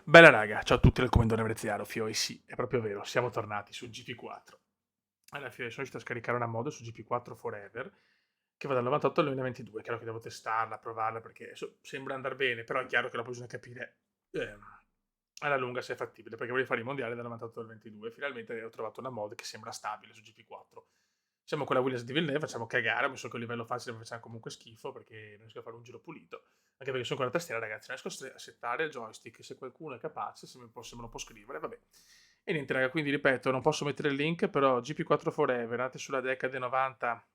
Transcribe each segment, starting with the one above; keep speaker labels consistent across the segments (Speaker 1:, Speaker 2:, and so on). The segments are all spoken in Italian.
Speaker 1: Bella raga, ciao a tutti dal Comandone Veneziano, Fio, e sì, è proprio vero, siamo tornati su GP4. Alla fine sono riuscito a scaricare una mod su GP4 Forever, che va dal 98 al 2022, chiaro che devo testarla, provarla, perché sembra andare bene, però è chiaro che dopo bisogna capire alla lunga se è fattibile, perché voglio fare i mondiali dal 98 al 22, finalmente ho trovato una mod che sembra stabile su GP4. Siamo con la Williams di Villeneuve, facciamo cagare, ho messo che il livello facile mi facciamo comunque schifo, perché non riesco a fare un giro pulito. Anche perché sono con la tastiera, ragazzi, non riesco a settare il joystick. Se qualcuno è capace, se me lo può scrivere, vabbè. E niente, raga, quindi ripeto, non posso mettere il link, però GP4 Forever, nate sulla decade 90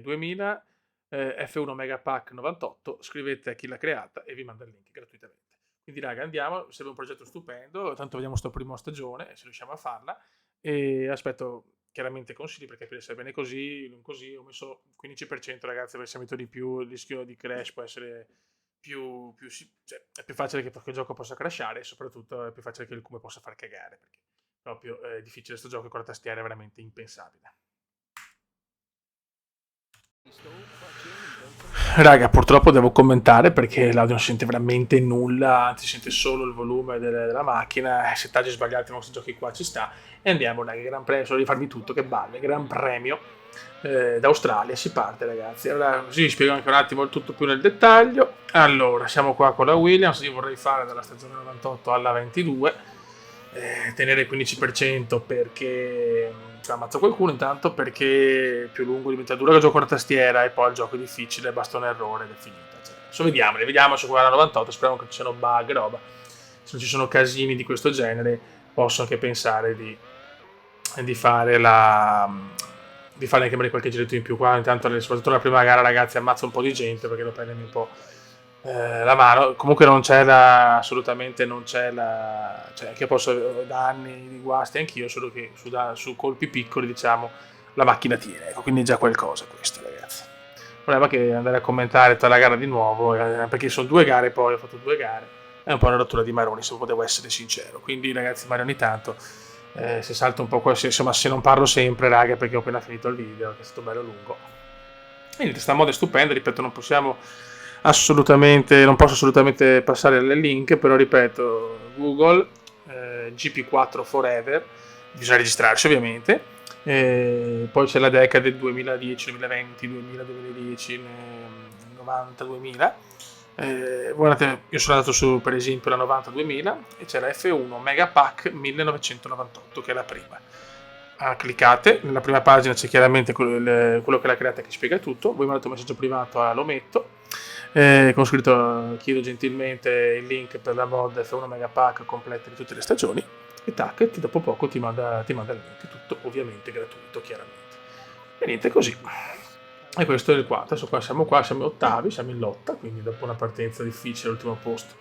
Speaker 1: 2000, F1 Megapack 98, scrivete a chi l'ha creata e vi manda il link gratuitamente. Quindi, raga, andiamo, serve un progetto stupendo, tanto vediamo sta prima stagione, se riusciamo a farla, e aspetto chiaramente consigli per capire se è bene così, non così, ho messo 15% ragazzi, perché se metto di più il rischio di crash può essere cioè, è più facile che il gioco possa crashare e soprattutto è più facile che il come possa far cagare, perché proprio è difficile sto gioco con la tastiera, è veramente impensabile. Raga, purtroppo devo commentare perché l'audio non si sente veramente nulla, anzi si sente solo il volume della macchina, settaggi sbagliati, ma questi giochi qua ci sta. E andiamo, raga, Gran Premio, solo di farvi tutto, che balle, Gran Premio d'Australia, si parte ragazzi. Allora, così vi spiego anche un attimo il tutto più nel dettaglio. Allora, siamo qua con la Williams, io vorrei fare dalla stagione 98 alla 22, tenere il 15% perché ammazzo qualcuno intanto, perché più lungo diventa duro che gioco con la tastiera e poi il gioco è difficile, basta un errore ed è finita. Cioè, adesso vediamo se qua alla 98, speriamo che ci siano bug e roba. Se non ci sono casini di questo genere, posso anche pensare di fare di fare anche qualche giretto in più qua. Intanto, soprattutto la prima gara, ragazzi, ammazza un po' di gente perché lo prendermi un po' la mano. Comunque non c'è assolutamente non c'è cioè che posso danni di guasti anch'io, solo che su colpi piccoli, diciamo, la macchina tiene, ecco, quindi è già qualcosa questo, ragazzi. Il problema è che andare a commentare tutta la gara di nuovo, perché sono due gare, poi ho fatto due gare, è un po' una rottura di maroni, se devo essere sincero. Quindi, ragazzi, magari ogni tanto se salto un po' insomma, se non parlo sempre, raga, perché ho appena finito il video, che è stato bello lungo. Quindi questa mod è stupenda, ripeto, non posso assolutamente passare alle link, però ripeto, Google, GP4 Forever, bisogna registrarsi ovviamente, poi c'è la decade 2010, 2020, 2000, 2010, 90, 2000, guardate, io sono andato su per esempio la 90-2000 e c'è la F1 Megapack 1998 che è la prima. Cliccate, nella prima pagina c'è chiaramente quello che l'ha creata che spiega tutto, voi mandate un messaggio privato a Lometto, con scritto chiedo gentilmente il link per la mod F1 Megapack completa di tutte le stagioni e tac, dopo poco ti manda il link, tutto ovviamente gratuito chiaramente. E niente, così. E questo è il quarto. Adesso qua siamo ottavi, siamo in lotta, quindi dopo una partenza difficile all'ultimo posto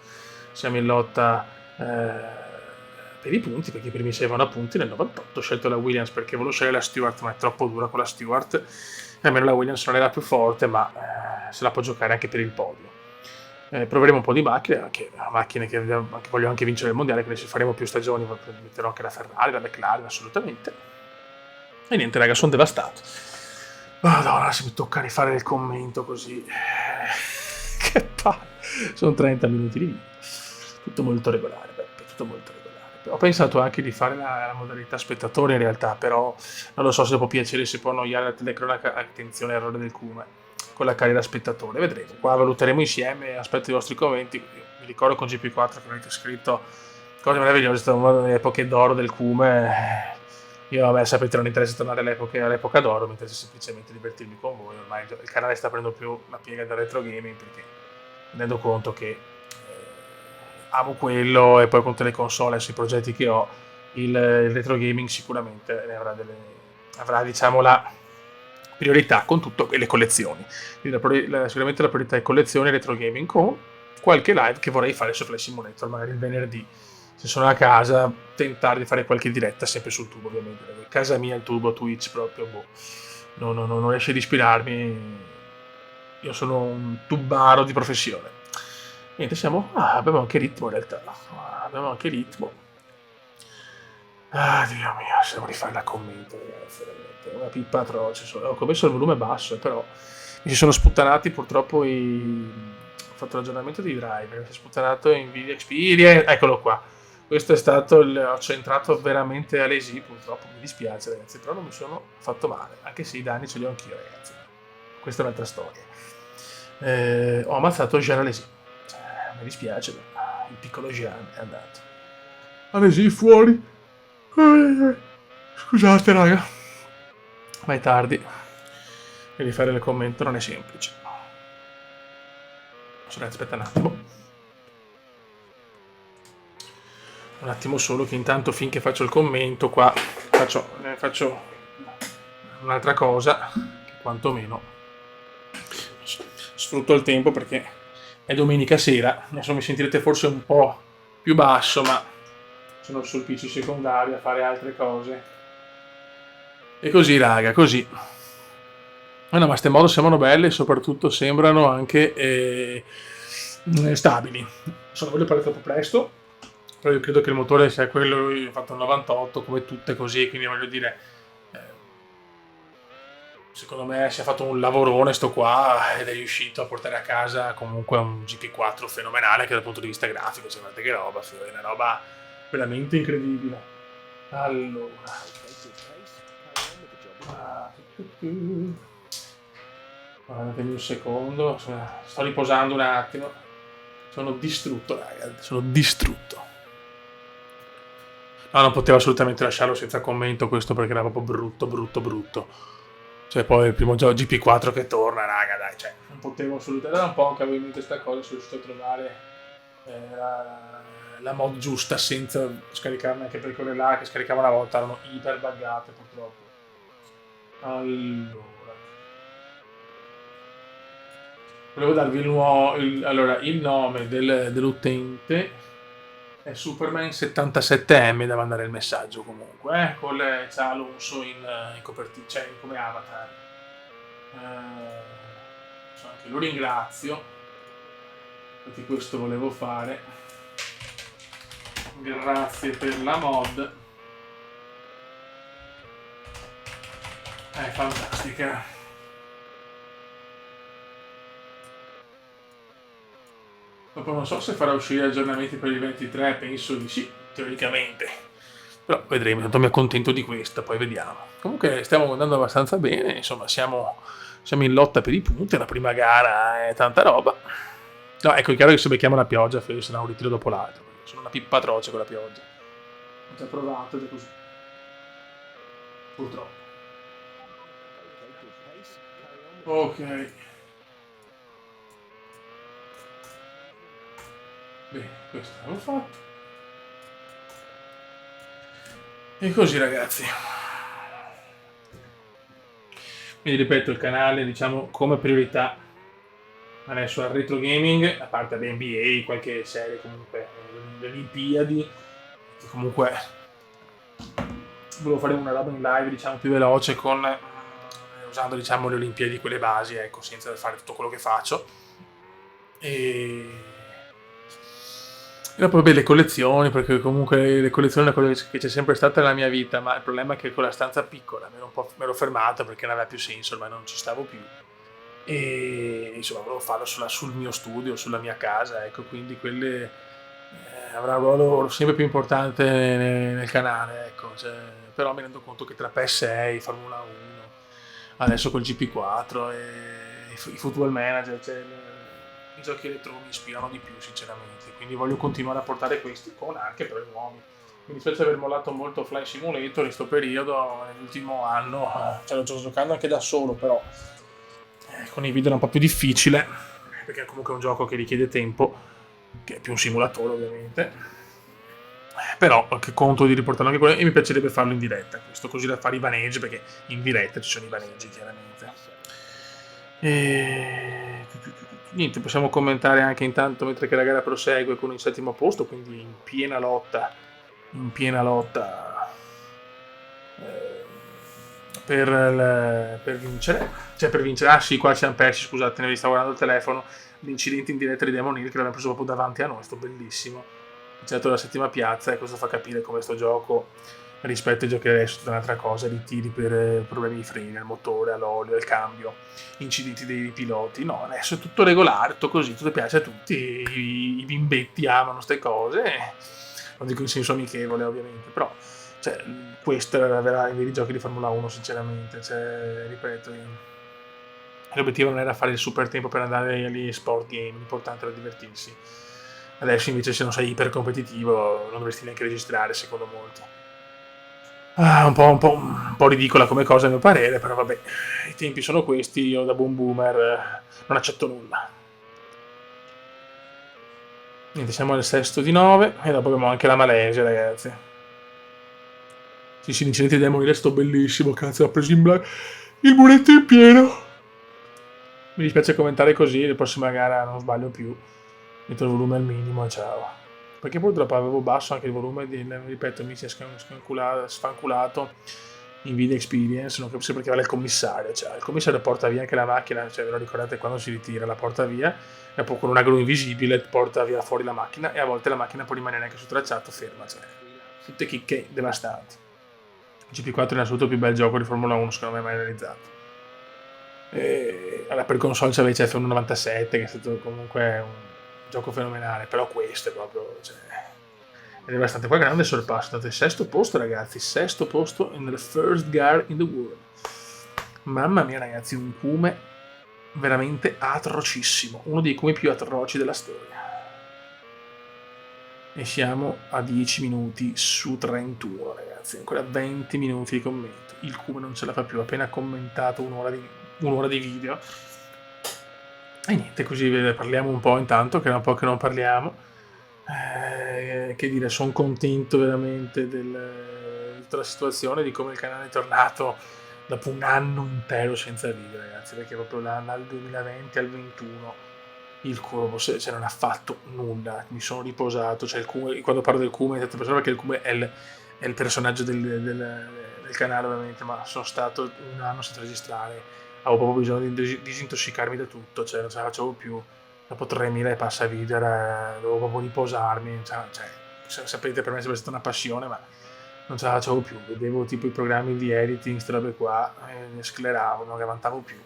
Speaker 1: siamo in lotta per i punti, perché i primi 6 vanno a punti. Nel 98 ho scelto la Williams perché volevo scegliere la Stewart, ma è troppo dura con la Stewart, e almeno la Williams non è la più forte, ma se la può giocare anche per il podio. Proveremo un po' di macchine che voglio anche vincere il mondiale, quindi se faremo più stagioni metterò anche la Ferrari, la McLaren, assolutamente. E niente, raga, sono devastato. Madonna, se mi tocca rifare il commento così. Che palle. Sono 30 minuti di video. Tutto molto regolare, Beppe, tutto molto regolare. Ho pensato anche di fare la modalità spettatore in realtà, però non lo so se può piacere, se può annoiare la telecronaca. Attenzione, errore del Cume con la carriera spettatore, vedremo. Qua valuteremo insieme, aspetto i vostri commenti. Mi ricordo con GP4 che avete scritto cose meravigliose, è stata una delle epoche d'oro del Cume. Io, a me, sapete, non interessa tornare all'epoca d'oro, mi interessa semplicemente divertirmi con voi. Ormai il canale sta prendendo più la piega del retro gaming, perché mi rendo conto che amo quello, e poi con tutte le console e sui progetti che ho, il retro gaming sicuramente avrà, diciamo, la priorità con tutto, e le collezioni. Quindi sicuramente la priorità è collezioni e retro gaming, con qualche live che vorrei fare su Flight Simulator, magari il venerdì. Se sono a casa, tentare di fare qualche diretta sempre sul tubo, ovviamente. Casa mia, il tubo, Twitch proprio, boh. Non riesce ad ispirarmi. Io sono un tubaro di professione. Niente, abbiamo anche ritmo in realtà. Abbiamo anche ritmo. Dio mio, se devo rifare la commento, ragazzi, veramente. Una pippa atroce. Ho messo il volume basso, però mi si sono sputtanati purtroppo ho fatto l'aggiornamento di driver, mi si è sputtanato Nvidia Experience, eccolo qua. questo è stato ho centrato veramente Alesi, purtroppo mi dispiace ragazzi, però non mi sono fatto male, anche se i danni ce li ho anch'io ragazzi, questa è un'altra storia. Ho ammazzato Jean Alesi, mi dispiace, ma il piccolo Jean è andato. Alesi fuori, scusate raga, ma è tardi e rifare il commento non è semplice. Aspetta un attimo solo, che intanto finché faccio il commento qua faccio un'altra cosa che quantomeno sfrutto il tempo, perché è domenica sera, adesso mi sentirete forse un po' più basso, ma sono sul PC secondario a fare altre cose e così raga, così. No, ma ste moto sembrano belle e soprattutto sembrano anche stabili. Sono voglio parlare troppo presto, però io credo che il motore sia quello, io ho fatto un 98 come tutte così, quindi voglio dire, secondo me si è fatto un lavorone sto qua ed è riuscito a portare a casa comunque un GP4 fenomenale anche dal punto di vista grafico, cioè, guardate che roba, è una roba veramente incredibile. Allora, guardatemi un secondo, sto riposando un attimo, sono distrutto raga, sono distrutto. No, non potevo assolutamente lasciarlo senza commento questo, perché era proprio brutto. Cioè poi il primo gioco GP4 che torna raga, dai, cioè non potevo assolutamente, era un po' che avevo in mente questa cosa, sono riuscito a trovare la mod giusta senza scaricarne, anche per quelle là che scaricavo una volta erano iper buggate purtroppo. Allora, volevo darvi il nome dell'utente è Superman77M, da mandare il messaggio comunque, con Alonso in copertina, cioè come avatar. Anche lo ringrazio, perché questo volevo fare. Grazie per la mod. È fantastica. Dopo non so se farà uscire aggiornamenti per il 23, penso di sì, teoricamente. Però vedremo, intanto mi accontento di questa, poi vediamo. Comunque stiamo andando abbastanza bene, insomma siamo in lotta per i punti, la prima gara è tanta roba. No, ecco, è chiaro che se becchiamo la pioggia, sarà un ritiro dopo l'altro, perché sono una pippa atroce con la pioggia. Ho già provato ed è così. Purtroppo. Ok. Bene, questo l'ho fatto. E così ragazzi. Quindi ripeto, il canale diciamo come priorità adesso al retro gaming, a parte l'NBA, qualche serie comunque, le Olimpiadi, che comunque volevo fare una roba in live diciamo più veloce con usando diciamo le Olimpiadi, quelle basi, ecco, senza fare tutto quello che faccio. E dopo le collezioni, perché comunque le collezioni è una cosa che c'è sempre stata nella mia vita, ma il problema è che con la stanza piccola mi ero fermato perché non aveva più senso, ormai non ci stavo più. E insomma volevo farlo sul mio studio, sulla mia casa, ecco, quindi quelle avrà un ruolo sempre più importante nel canale, ecco, cioè, però mi rendo conto che tra PS6, Formula 1, adesso col GP4 e i Football Manager, cioè, i giochi retro mi ispirano di più sinceramente, quindi voglio continuare a portare questi con anche però i nuovi. Mi dispiace aver mollato molto Fly Simulator in questo periodo, nell'ultimo anno, cioè lo sto giocando anche da solo, però con i video è un po' più difficile, perché è comunque un gioco che richiede tempo, che è più un simulatore ovviamente, però che conto di riportarlo anche quello, e mi piacerebbe farlo in diretta questo, così da fare i vaneggi, perché in diretta ci sono i vaneggi chiaramente. E niente, possiamo commentare anche intanto mentre che la gara prosegue con il 7° posto, quindi in piena lotta per vincere, ah sì, qua ci siamo persi, scusate, ne stavo guardando il telefono, l'incidente in diretta di Demon Hill che l'abbiamo preso proprio davanti a noi, sto bellissimo, certo la 7ª piazza, e questo fa capire come sto gioco rispetto ai giochi adesso è un'altra cosa, ritiri per problemi di freni al motore, all'olio, al cambio, incidenti dei piloti. No, adesso è tutto regolare, tutto così, tutto piace a tutti, i bimbetti amano queste cose, non dico in senso amichevole ovviamente, però cioè, questo era i veri giochi di Formula 1 sinceramente, cioè, ripeto, l'obiettivo non era fare il super tempo per andare agli sport game, l'importante era divertirsi. Adesso invece se non sei iper competitivo non dovresti neanche registrare secondo molti. Un po' ridicola come cosa a mio parere, però vabbè, i tempi sono questi, io da buon boomer non accetto nulla. Niente, siamo al sesto di 9 e dopo abbiamo anche la Malesia, ragazzi. Sì, sì, l'incidente dei demoni sto bellissimo, cazzo, ha preso il muretto in pieno. Mi dispiace commentare così, la prossima gara non sbaglio più. Metto il volume al minimo e ciao. Perché purtroppo avevo basso anche il volume, ripeto, mi si è sfanculato in video experience, non capisco perché vale il commissario. Cioè, il commissario porta via anche la macchina, cioè ve lo ricordate quando si ritira, la porta via, e poi con un agro invisibile porta via fuori la macchina e a volte la macchina può rimanere anche sul tracciato ferma. Cioè, tutte chicche devastanti. Il GP4 è in assoluto il più bel gioco di Formula 1 secondo me mai realizzato. Allora, per console c'è invece F197 che è stato comunque un gioco fenomenale, però questo è proprio è devastante. Poi grande sorpasso, state sesto posto ragazzi, sesto posto nel first gar in the world. Mamma mia ragazzi, un cume veramente atrocissimo, uno dei cumi più atroci della storia. E siamo a 10 minuti su 31 ragazzi, ancora 20 minuti di commento. Il cume non ce la fa più, appena commentato un'ora di video. E niente, così parliamo un po' intanto, che è un po' che non parliamo. Che dire, sono contento veramente di tutta la situazione, di come il canale è tornato dopo un anno intero senza video, ragazzi, perché proprio dal 2020 al 2021 il cubo cioè, non ha fatto nulla, mi sono riposato, cioè, quando parlo del Cume, perché il Cume è il personaggio del canale ovviamente, ma sono stato un anno senza registrare, avevo proprio bisogno di disintossicarmi da tutto, cioè non ce la facevo più, dopo 3000 e passa video dovevo proprio riposarmi, cioè, sapete per me è sempre stata una passione, ma non ce la facevo più, vedevo tipo i programmi di editing, queste robe qua, e scleravo, non avanzavo più.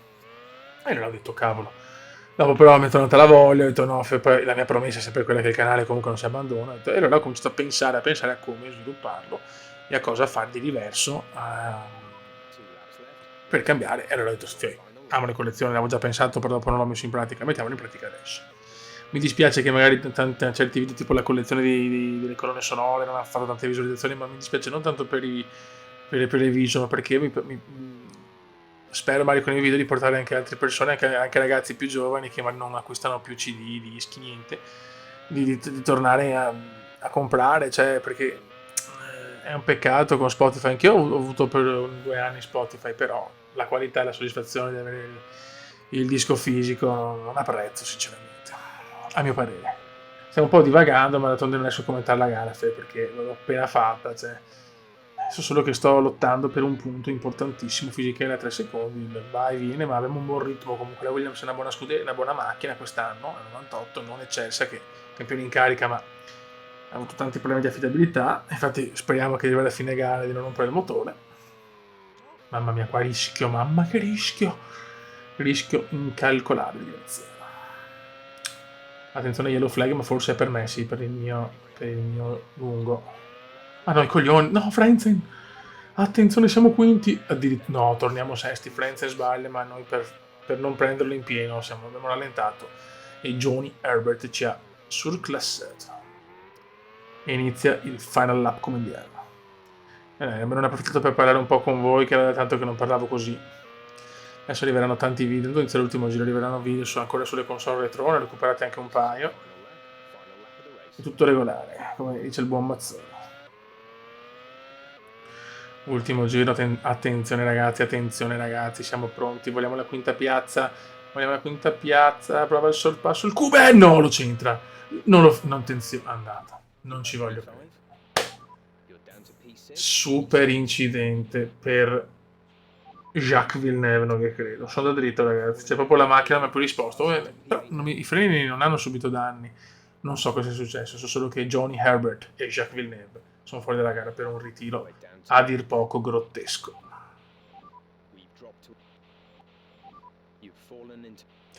Speaker 1: E non ho detto cavolo. Dopo però mi è tornata la voglia, ho detto no, poi la mia promessa è sempre quella che il canale comunque non si abbandona, e allora ho cominciato a pensare a come svilupparlo e a cosa fare di diverso per cambiare. E allora ho detto, amo le collezioni, l'avevo già pensato, però dopo non l'ho messo in pratica, mettiamolo in pratica adesso. Mi dispiace che magari certi video tipo la collezione delle colonne sonore non ha fatto tante visualizzazioni, ma mi dispiace non tanto per le vision, ma perché spero magari con i video di portare anche altre persone, anche ragazzi più giovani che magari non acquistano più CD, dischi, niente, di tornare a comprare, cioè perché è un peccato con Spotify, anche io ho avuto per 2 anni Spotify, però la qualità e la soddisfazione di avere il disco fisico non ha prezzo sinceramente, a mio parere. Stiamo un po' divagando, ma d'altronde non riesco a commentare la gara, perché l'ho appena fatta, cioè. So solo che sto lottando per un punto importantissimo, Fisichella a 3 secondi, va e viene, ma abbiamo un buon ritmo, comunque la Williams è una buona scuderia, una buona macchina quest'anno, a 98, non eccelsa, che è campione in carica, ma ha avuto tanti problemi di affidabilità, infatti speriamo che arrivi alla fine gara di non rompere il motore. Mamma mia, qua rischio, mamma che rischio incalcolabile di Graziano. Attenzione yellow flag, ma forse è per me, sì, per il mio lungo. Ah no, i coglioni. No, Frenzen. Attenzione, siamo quinti. No, torniamo sesti. Frenzen sbaglia, ma noi per non prenderlo in pieno abbiamo rallentato. E Johnny Herbert ci ha surclassato. E inizia il final lap come indiano. Me ne ho approfittato per parlare un po' con voi, che era da tanto che non parlavo così. Adesso arriveranno tanti video. Quando inizia l'ultimo giro arriveranno video ancora sulle console retro, ne recuperate anche un paio. È tutto regolare, come dice il buon Mazzoni. Ultimo giro, attenzione ragazzi, siamo pronti, vogliamo la quinta piazza, prova il sorpasso, il Cube, no, lo c'entra, non attenzione, andata, non ci voglio credere. Super incidente per Jacques Villeneuve, non che credo, sono da dritto ragazzi, c'è proprio la macchina non mi ha più risposto, però i freni non hanno subito danni, non so cosa è successo, so solo che Johnny Herbert e Jacques Villeneuve sono fuori dalla gara per un ritiro a dir poco grottesco. E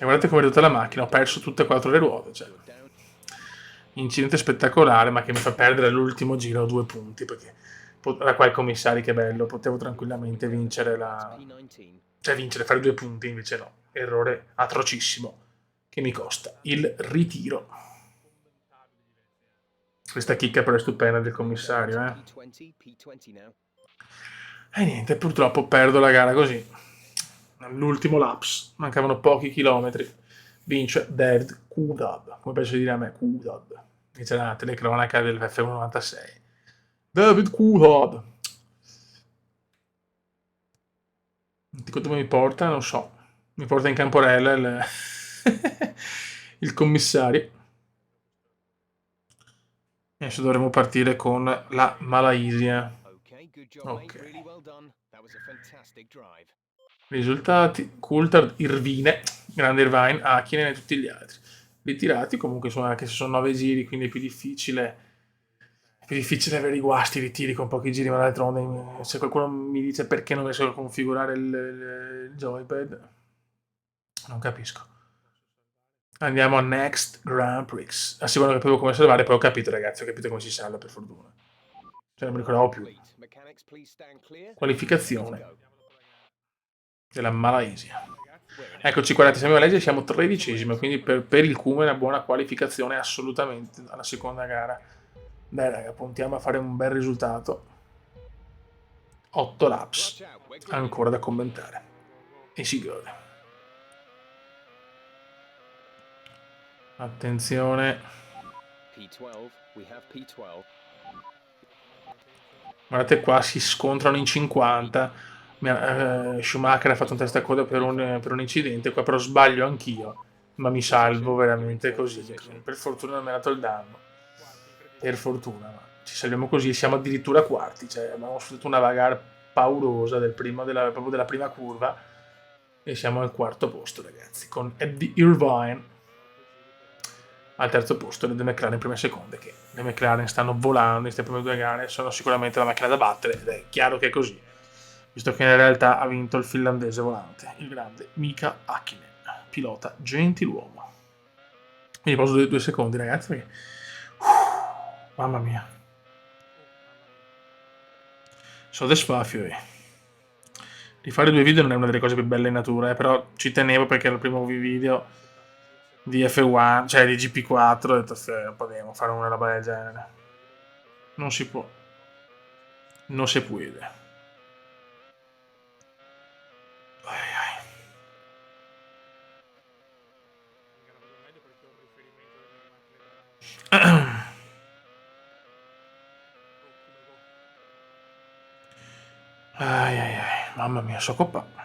Speaker 1: guardate come è venuta la macchina, ho perso tutte e quattro le ruote, cioè. incidente spettacolare, ma che mi fa perdere l'ultimo giro 2 punti, perché era qua il commissario, che bello, potevo tranquillamente vincere cioè vincere, fare 2 punti, invece no, errore atrocissimo, che mi costa il ritiro. Questa chicca però è stupenda del commissario, E niente, purtroppo perdo la gara così. All'ultimo laps, mancavano pochi chilometri. Vince David Coulthard, come piace dire a me, Coulthard. Dice la telecronaca del F196. David Coulthard. Dove mi porta? Non so. Mi porta in Camporella il commissario. Adesso dovremo partire con la Malaysia. Ok. Risultati: Coulthard, Irvine, grande Irvine, Hakkinen e tutti gli altri. Ritirati, comunque anche se sono 9 giri, quindi è più difficile avere i guasti, i ritiri con pochi giri, ma d'altronde se qualcuno mi dice perché non riesco a configurare il joypad, non capisco. Andiamo a Next Grand Prix. A seconda che capivo come salvare, poi ho capito, ragazzi, ho capito come si salva, per fortuna. Cioè non mi ricordavo più. Qualificazione della Malaysia. Eccoci qua, siamo in Malaysia, siamo 13esimi, quindi per il Kuma è una buona qualificazione assolutamente alla seconda gara. Dai raga, puntiamo a fare un bel risultato. 8 laps ancora da commentare e si gode. Attenzione, guardate qua, si scontrano in 50. Schumacher ha fatto un testacoda per un incidente, qua però sbaglio anch'io, ma mi salvo veramente così. Per fortuna non mi ha dato il danno, per fortuna, ma ci salviamo così, siamo addirittura quarti, cioè abbiamo sfruttato una bagarre paurosa proprio della prima curva e siamo al quarto posto, ragazzi, con Eddie Irvine al terzo posto, le due McLaren prime e seconde, che le McLaren stanno volando in queste prime 2 gare, sono sicuramente la macchina da battere, ed è chiaro che è così, visto che in realtà ha vinto il finlandese volante, il grande Mika Hakkinen, pilota gentiluomo. Quindi poso 2 secondi, ragazzi, perché mamma mia, soddisfaccio. Rifare 2 video non è una delle cose più belle in natura, però ci tenevo perché era il primo video di F1, cioè di GP4, ho detto non potevo fare una roba del genere. Non si può. Non si può. Mamma mia, so coppa.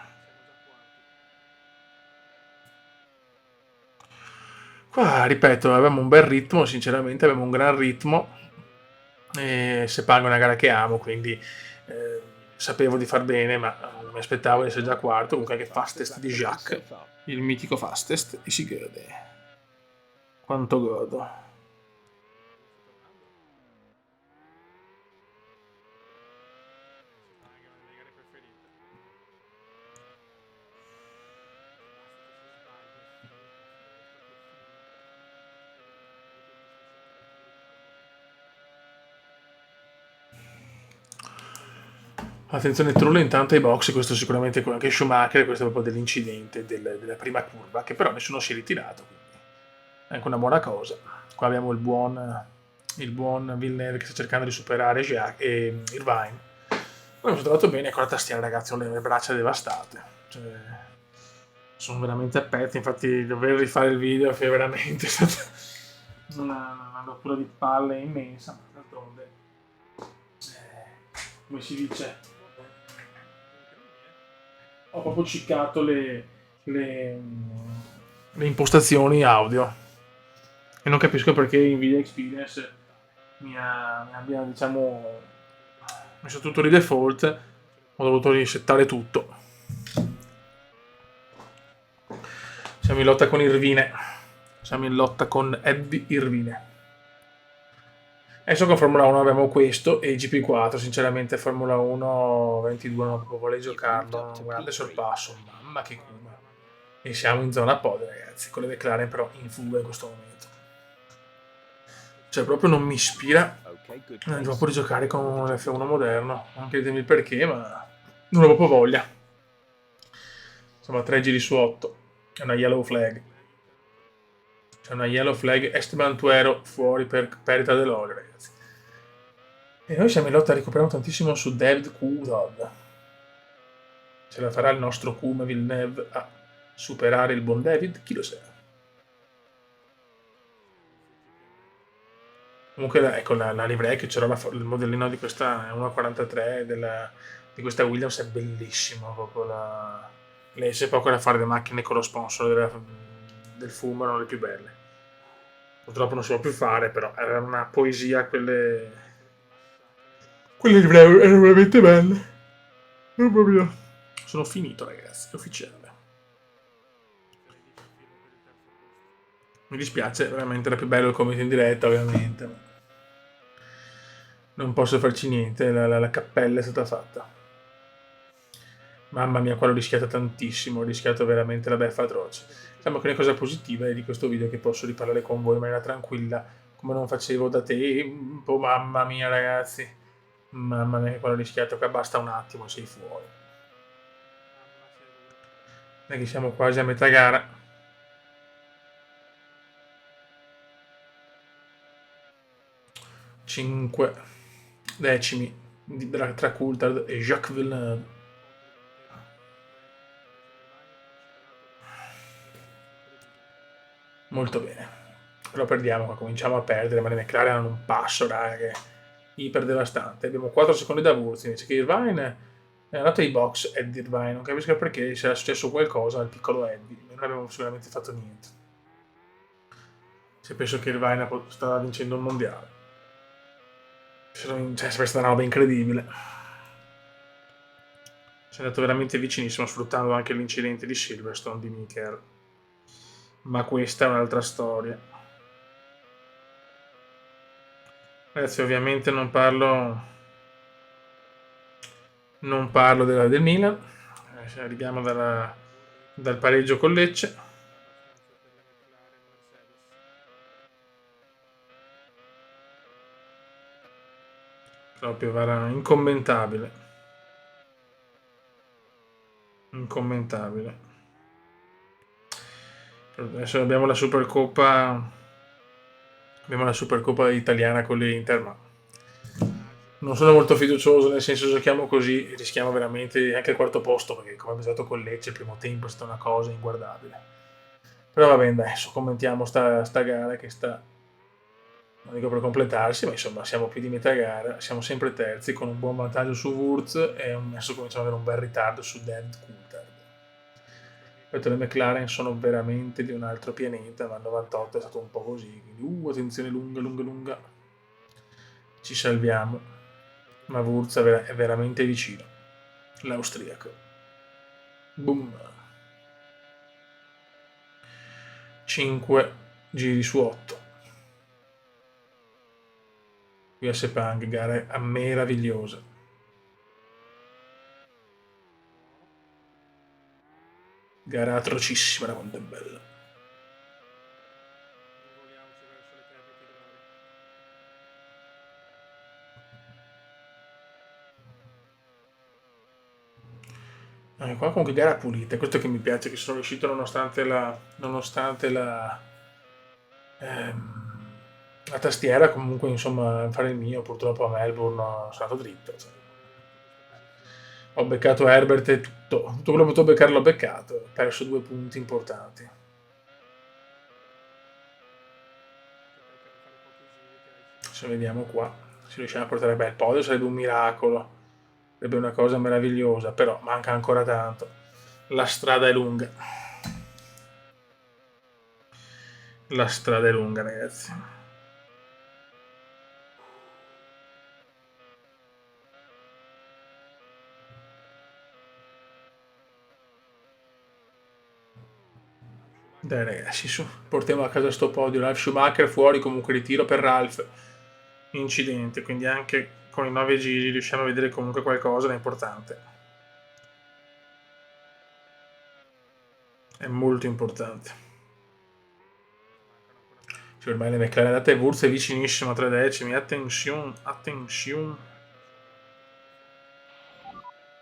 Speaker 1: Qua, ripeto, avevamo un bel ritmo, sinceramente, avevamo un gran ritmo. E Sepang è una gara che amo, quindi sapevo di far bene, ma mi aspettavo di essere già quarto. Comunque anche fastest di Jacques, il mitico fastest, e si gode. Quanto godo. Attenzione Trull intanto ai box, questo sicuramente anche Schumacher, questo è proprio dell'incidente della prima curva, che però nessuno si è ritirato, quindi è anche una buona cosa. Qua abbiamo il buon Villeneuve che sta cercando di superare e Irvine. Poi mi sono trovato bene con la tastiera, ragazzi, ho le braccia devastate, cioè, sono veramente a pezzi, infatti dover rifare il video è veramente stata una rottura di palle immensa, ma d'altronde, come si dice, ho proprio ciccato le impostazioni audio e non capisco perché Nvidia Experience mi abbia, diciamo, messo tutto di default. Ho dovuto risettare tutto. Siamo in lotta con Irvine, siamo in lotta con Eddie Irvine. Adesso con Formula 1 abbiamo questo e GP4, sinceramente Formula 1 22 non proprio vuole giocarlo, un grande sorpasso, mamma che Kuma. E siamo in zona pod, ragazzi, con le McLaren però in fuga in questo momento. Cioè, proprio non mi ispira proprio di giocare con l'F1 moderno. Anche ditemi il perché, ma non ho proprio voglia. Insomma, 3 giri su 8. È una yellow flag. C'è una yellow flag. Esteban Tuero fuori per perdita dell'olio, ragazzi. E noi siamo in lotta, recuperiamo tantissimo su David Coulthard. Ce la farà il nostro Kume Villeneuve a superare il buon David? Chi lo sa? Comunque, ecco, la livrea che c'era, il modellino di questa 1.43 di questa Williams è bellissimo. Proprio c'è poco da fare, le macchine con lo sponsor del fumo erano le più belle. Purtroppo non si può più fare, però era una poesia quelle livree erano veramente belle. Mamma mia. Sono finito, ragazzi, è ufficiale. Mi dispiace, veramente era più bello il commento in diretta, ovviamente. Non posso farci niente, la cappella è stata fatta. Mamma mia, qua l'ho rischiata tantissimo, ho rischiato veramente la beffa atroce. Diciamo che una cosa positiva è di questo video che posso riparlare con voi in maniera tranquilla, come non facevo da tempo. Mamma mia, ragazzi. Mamma mia, qua l'ho rischiato, qua basta un attimo e sei fuori. Non è che siamo quasi a metà gara. 5 decimi tra Coulthard e Jacques Villeneuve. Molto bene. Però perdiamo qua, cominciamo a perdere, ma le McLaren hanno un passo, raga, che è iper devastante. Abbiamo 4 secondi da Wurz, invece che Irvine è andato ai box Eddie Irvine, non capisco perché, se era successo qualcosa al piccolo Eddie, non abbiamo sicuramente fatto niente. Se penso che Irvine stava vincendo un mondiale. Cioè, sarebbe stata una roba incredibile. Ci è andato veramente vicinissimo, sfruttando anche l'incidente di Silverstone di Miker. Ma questa è un'altra storia. Ragazzi, ovviamente non parlo del Milan. Arriviamo dal pareggio con Lecce. Proprio era incommentabile. Incommentabile. Adesso abbiamo la Supercoppa. Abbiamo la Supercoppa italiana con l'Inter, ma non sono molto fiducioso, nel senso giochiamo così rischiamo veramente anche il quarto posto, perché come abbiamo detto con Lecce il primo tempo è stata una cosa inguardabile. Però va bene, dai, adesso commentiamo sta gara che sta, non dico per completarsi, ma insomma siamo più di metà gara, siamo sempre terzi con un buon vantaggio su Wurz e adesso cominciamo ad avere un bel ritardo su David Coulthard. Ripeto, le McLaren sono veramente di un altro pianeta, ma il 98 è stato un po' così, quindi attenzione lunga, lunga, lunga. Ci salviamo, ma Wurz è veramente vicino, l'austriaco. Boom. 5 giri su 8. Qui a Sepang, gara meravigliosa. Gara atrocissima, quanto è bella. Qua comunque gara pulita, questo che mi piace, che sono riuscito ehm, la tastiera comunque insomma a fare il mio, purtroppo a Melbourne sono andato dritto. Cioè. Ho beccato Herbert e tutto quello che potevo beccare l'ho beccato, ho perso 2 punti importanti. Se vediamo qua, se riusciamo a portare bel podio sarebbe un miracolo, sarebbe una cosa meravigliosa, però manca ancora tanto. La strada è lunga. La strada è lunga, ragazzi. Dai ragazzi, su, portiamo a casa sto podio. Ralf Schumacher fuori, comunque ritiro per Ralf. Incidente, quindi anche con i 9 giri riusciamo a vedere comunque qualcosa di importante. È molto importante. Cioè, ormai le McLaren date Wurz è vicinissimo a 3 decimi, attenzione, attenzione.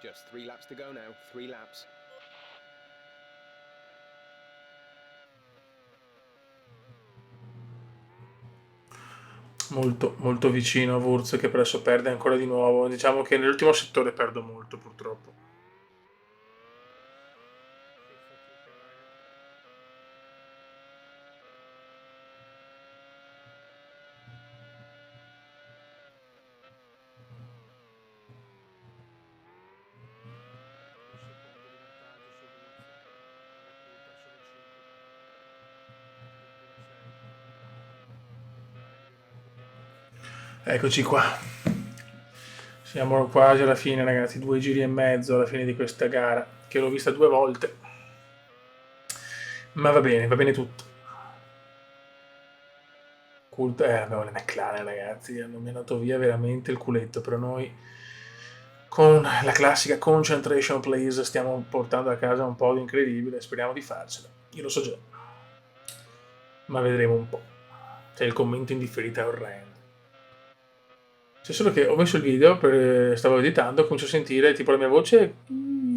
Speaker 2: Just 3 laps to go now, 3 laps.
Speaker 1: Molto, molto vicino a Wurz che adesso perde ancora di nuovo. Diciamo che nell'ultimo settore perdo molto, purtroppo. Eccoci qua. Siamo quasi alla fine, ragazzi. 2 giri e mezzo alla fine di questa gara, che l'ho vista 2 volte. Ma va bene tutto. Abbiamo le McLaren, ragazzi. Hanno menato via veramente il culetto. Però noi, con la classica concentration please, stiamo portando a casa un po' di incredibile. Speriamo di farcela. Io lo so già. Ma vedremo un po'. C'è il commento in differita è orrendo. C'è solo che ho messo il video, stavo editando, comincio a sentire tipo la mia voce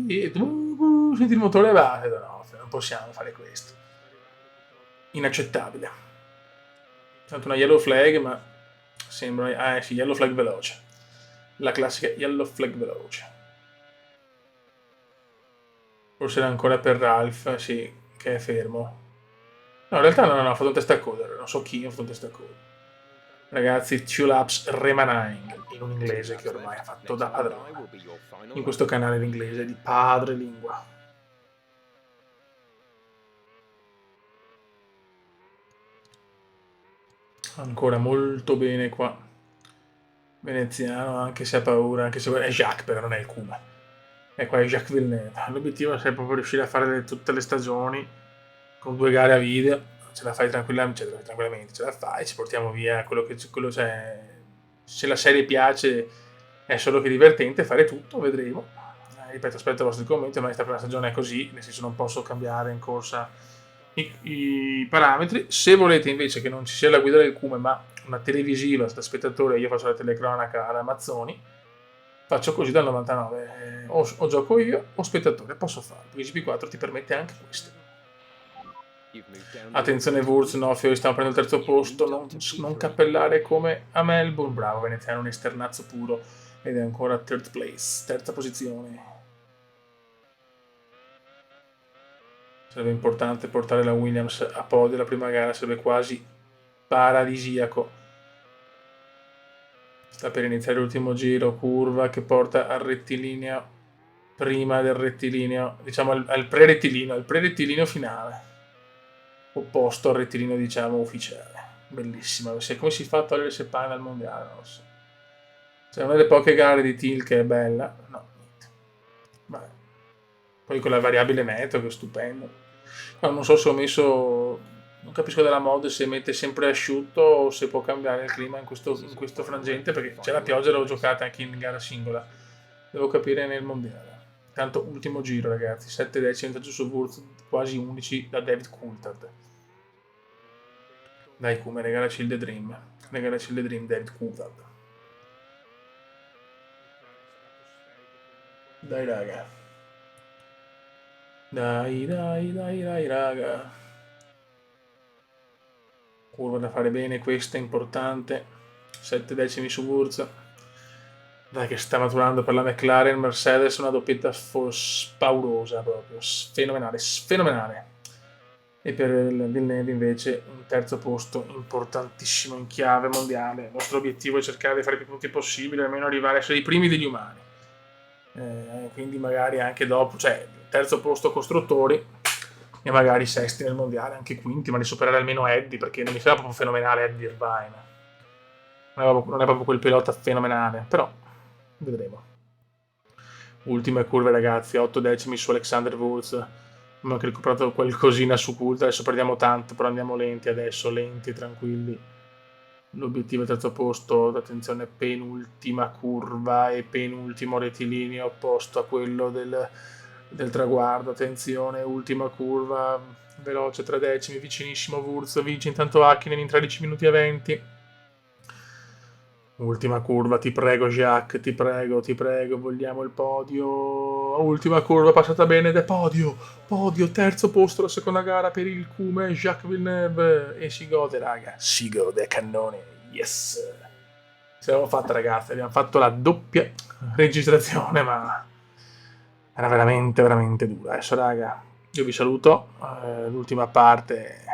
Speaker 1: e senti il motore va. E no, non possiamo fare questo. Inaccettabile. Tanto una yellow flag, ma sembra... Ah sì, yellow flag veloce. La classica yellow flag veloce. Forse era ancora per Ralph, sì, che è fermo. No, in realtà no, ha fatto un testa a coda, non so chi ha fatto un testa a coda. Ragazzi, 2 laps remaining, in un inglese che ormai ha fatto da padrone. In questo canale l'inglese di padre lingua. Ancora molto bene qua. Veneziano, anche se ha paura, anche se è Jacques, però non è il Kuma. E qua è Jacques Villeneuve. L'obiettivo è proprio riuscire a fare tutte le stagioni con 2 gare a video. Ce la fai tranquillamente, ce la fai, ci portiamo via quello c'è. Se la serie piace è solo che divertente, fare tutto, vedremo. Ripeto, aspetto i vostri commenti, ma questa prima stagione è così, nel senso non posso cambiare in corsa i parametri. Se volete invece che non ci sia la guida del Cume, ma una televisiva da spettatore, io faccio la telecronaca alla Mazzoni, faccio così dal 99, o gioco io o spettatore, posso farlo, perché GP4 ti permette anche questo. Attenzione Wurz, no, Fiori stiamo prendendo il terzo posto, non cappellare come a Melbourne, bravo veneziano, un esternazzo puro, ed è ancora third place, terza posizione. Sarebbe importante portare la Williams a podio la prima gara, sarebbe quasi paradisiaco. Sta per iniziare l'ultimo giro, curva che porta al rettilineo, prima del rettilineo, diciamo al pre-rettilineo finale, opposto al rettilineo diciamo ufficiale. Bellissima, come si fa a togliere le sepane al mondiale, non lo so. C'è una delle poche gare di Til che è bella, no, niente. Vabbè. Poi con la variabile meteo che è stupendo. No, non so se ho messo, non capisco della mod se mette sempre asciutto o se può cambiare il clima in questo frangente, perché c'è la pioggia, l'ho giocata anche in gara singola. Devo capire nel mondiale. Tanto ultimo giro ragazzi, 7 decimi giù su Wurz, quasi 11 da David Coulthard. Dai come regalaci il The Dream, David Coulthard. Dai raga. Dai raga. Curva da fare bene, questa è importante. 7 decimi su Wurz. Dai che sta maturando per la McLaren, Mercedes una doppietta paurosa proprio, fenomenale. E per il Villeneuve invece un terzo posto importantissimo in chiave mondiale. Il nostro obiettivo è cercare di fare più punti possibile, almeno arrivare a essere i primi degli umani. Quindi magari anche dopo, cioè terzo posto costruttori e magari sesti nel mondiale, anche quinti, ma di superare almeno Eddie, perché non mi sembra proprio fenomenale Eddie Irvine. Non è proprio quel pilota fenomenale, però vedremo. Ultime curve ragazzi, 8 decimi su Alexander Wurz. Abbiamo anche recuperato qualcosina su Coulthard, adesso perdiamo tanto, però andiamo lenti adesso, lenti, tranquilli. L'obiettivo è terzo posto, attenzione, penultima curva e penultimo rettilineo opposto a quello del traguardo, attenzione, ultima curva, veloce, 3 decimi, vicinissimo Wurz, vince intanto Hakkinen in 13 minuti e 20. Ultima curva, ti prego Jacques, ti prego, vogliamo il podio. Ultima curva passata bene ed è podio, terzo posto la seconda gara per il Cume, Jacques Villeneuve, e si gode raga, si gode cannone, yes. Ce l'abbiamo fatta ragazzi, abbiamo fatto la doppia registrazione, ma era veramente veramente dura. Adesso raga, io vi saluto, l'ultima parte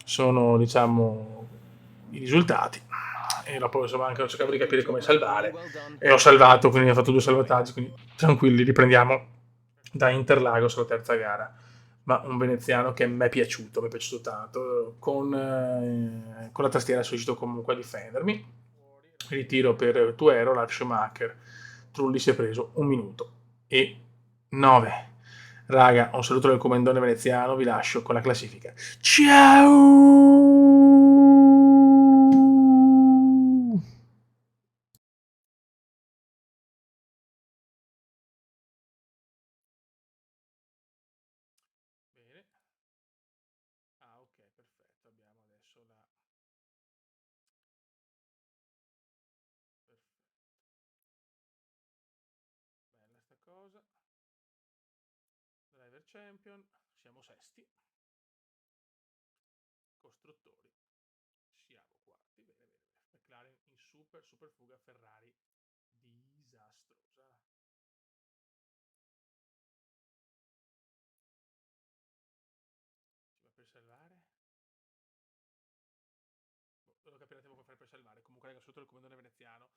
Speaker 1: sono diciamo i risultati e dopo insomma anche cercavo di capire come salvare e ho salvato, quindi ho fatto 2 salvataggi, quindi tranquilli, riprendiamo da Interlagos la terza gara. Ma un veneziano che mi è piaciuto tanto, con la tastiera sono riuscito comunque a difendermi. Ritiro per Tuero, la Schumacher, Trulli si è preso 1 minuto e 9. Raga, un saluto del comandone veneziano, vi lascio con la classifica. Ciao! Bene. Ah, ok, perfetto. Abbiamo adesso la... Perfetto. Bella sta cosa. Driver Champion. Siamo sesti. Costruttori. Siamo quarti. Bene, bene, bene. McLaren in super, super fuga. Ferrari disastrosa. Si va per salvare. Devo capire un attimo come fare per salvare. Comunque, raga, sotto il comandone veneziano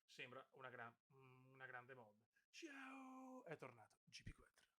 Speaker 1: sembra una grande mod. Ciao! È tornato GP4.